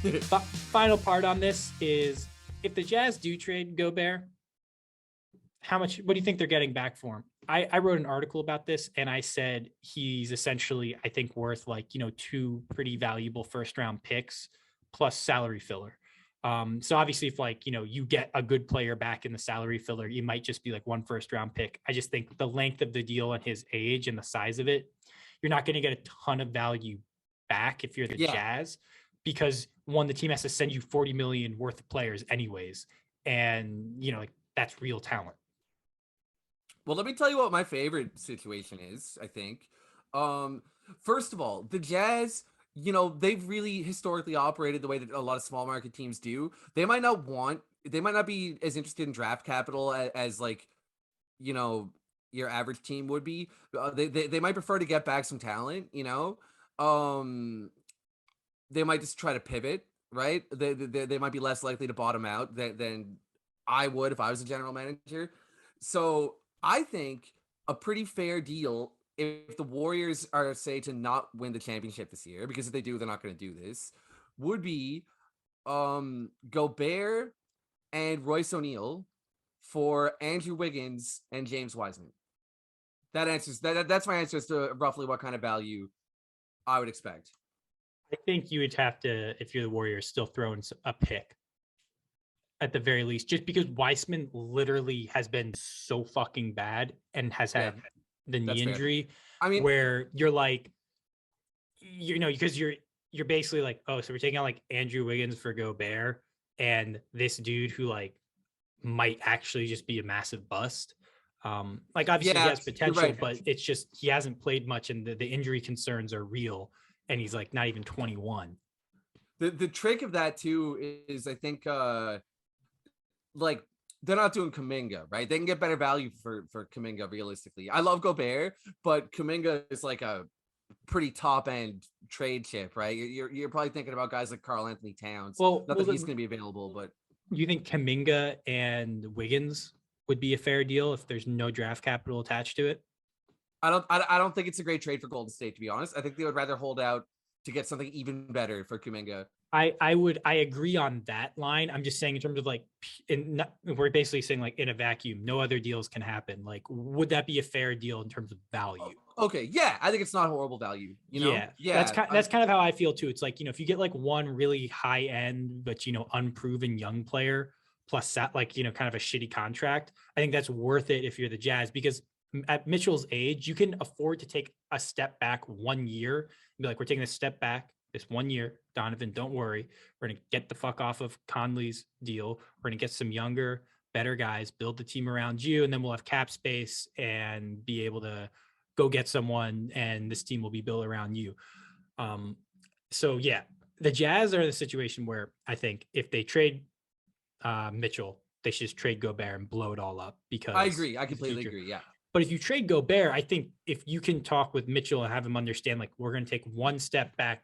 Final part on this is, if the Jazz do trade Gobert, what do you think they're getting back for him? I wrote an article about this, and I said he's essentially, I think, worth two pretty valuable first round picks plus salary filler. So obviously, if you get a good player back in the salary filler, you might just be like one first round pick. I just think the length of the deal and his age and the size of it, you're not going to get a ton of value back if you're the Yeah. Jazz, because one, the team has to send you 40 million worth of players anyways, and that's real talent. Well, let me tell you what my favorite situation is, I think. First of all, the Jazz, they've really historically operated the way that a lot of small market teams do. They might not be as interested in draft capital as like, your average team would be. They might prefer to get back some talent, Um, they might just try to pivot, right? They might be less likely to bottom out than I would if I was a general manager. So I think a pretty fair deal if the Warriors are, say, to not win the championship this year, because if they do, they're not going to do this, would be Gobert and Royce O'Neal for Andrew Wiggins and James Wiseman. That's my answer as to roughly what kind of value I would expect. I think you would have to, if you're the Warriors, still throw in a pick at the very least, just because Weissman literally has been so fucking bad and has had the knee injury. I mean, where you're like, because you're basically like, oh, so we're taking out like Andrew Wiggins for Gobert and this dude who like might actually just be a massive bust. Obviously he has potential, right, but it's just he hasn't played much, and the injury concerns are real, and he's like not even 21. The trick of that too is, I think, like, they're not doing Kuminga, right? They can get better value for Kuminga realistically. I love Gobert, but Kuminga is like a pretty top end trade chip, right? You're probably thinking about guys like Karl Anthony Towns. Not that he's going to be available, but you think Kuminga and Wiggins would be a fair deal if there's no draft capital attached to it? I don't think it's a great trade for Golden State, to be honest. I think they would rather hold out to get something even better for Kuminga. I agree on that line. I'm just saying in terms of like, we're basically saying like in a vacuum, no other deals can happen. Like, would that be a fair deal in terms of value? Okay, yeah, I think it's not horrible value. Yeah. That's kind of how I feel too. It's like, if you get like one really high end but unproven young player plus that, like, kind of a shitty contract, I think that's worth it if you're the Jazz, because at Mitchell's age, you can afford to take a step back 1 year and be like, we're taking a step back this 1 year. Donovan, don't worry. We're going to get the fuck off of Conley's deal. We're going to get some younger, better guys, build the team around you, and then we'll have cap space and be able to go get someone, and this team will be built around you. So yeah, the Jazz are in a situation where I think if they trade Mitchell, they should just trade Gobert and blow it all up, because I agree. I completely agree. Yeah. But if you trade Gobert, I think if you can talk with Mitchell and have him understand, like, we're going to take one step back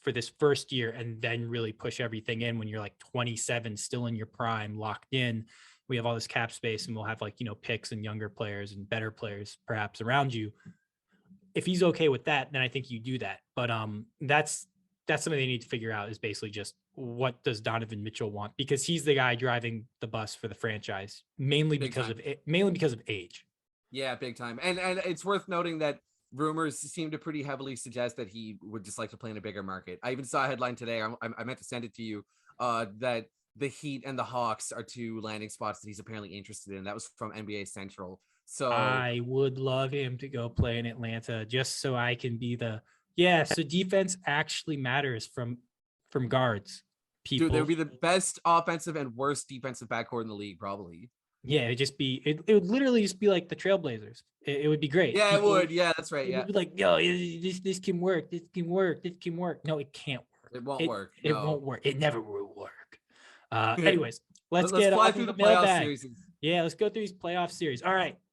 for this first year and then really push everything in when you're like 27, still in your prime, locked in. We have all this cap space, and we'll have like, picks and younger players and better players perhaps around you. If he's okay with that, then I think you do that. But that's something they need to figure out, is basically just, what does Donovan Mitchell want? Because he's the guy driving the bus for the franchise, mainly because of age. Yeah, big time. And it's worth noting that rumors seem to pretty heavily suggest that he would just like to play in a bigger market. I even saw a headline today, I meant to send it to you, that the Heat and the Hawks are two landing spots that he's apparently interested in. That was from NBA Central. So I would love him to go play in Atlanta, just so I can be so defense actually matters from guards. People. Dude, they would be the best offensive and worst defensive backcourt in the league, probably. Yeah, it would literally just be like the Trailblazers. It would be great. Yeah, it would. Yeah, that's right. Yeah. It would be like, yo, this can work. This can work. This can work. No, it can't work. It won't work. It won't work. It never will work. Anyways, let's get fly through the playoff series. Yeah, let's go through these playoff series. All right.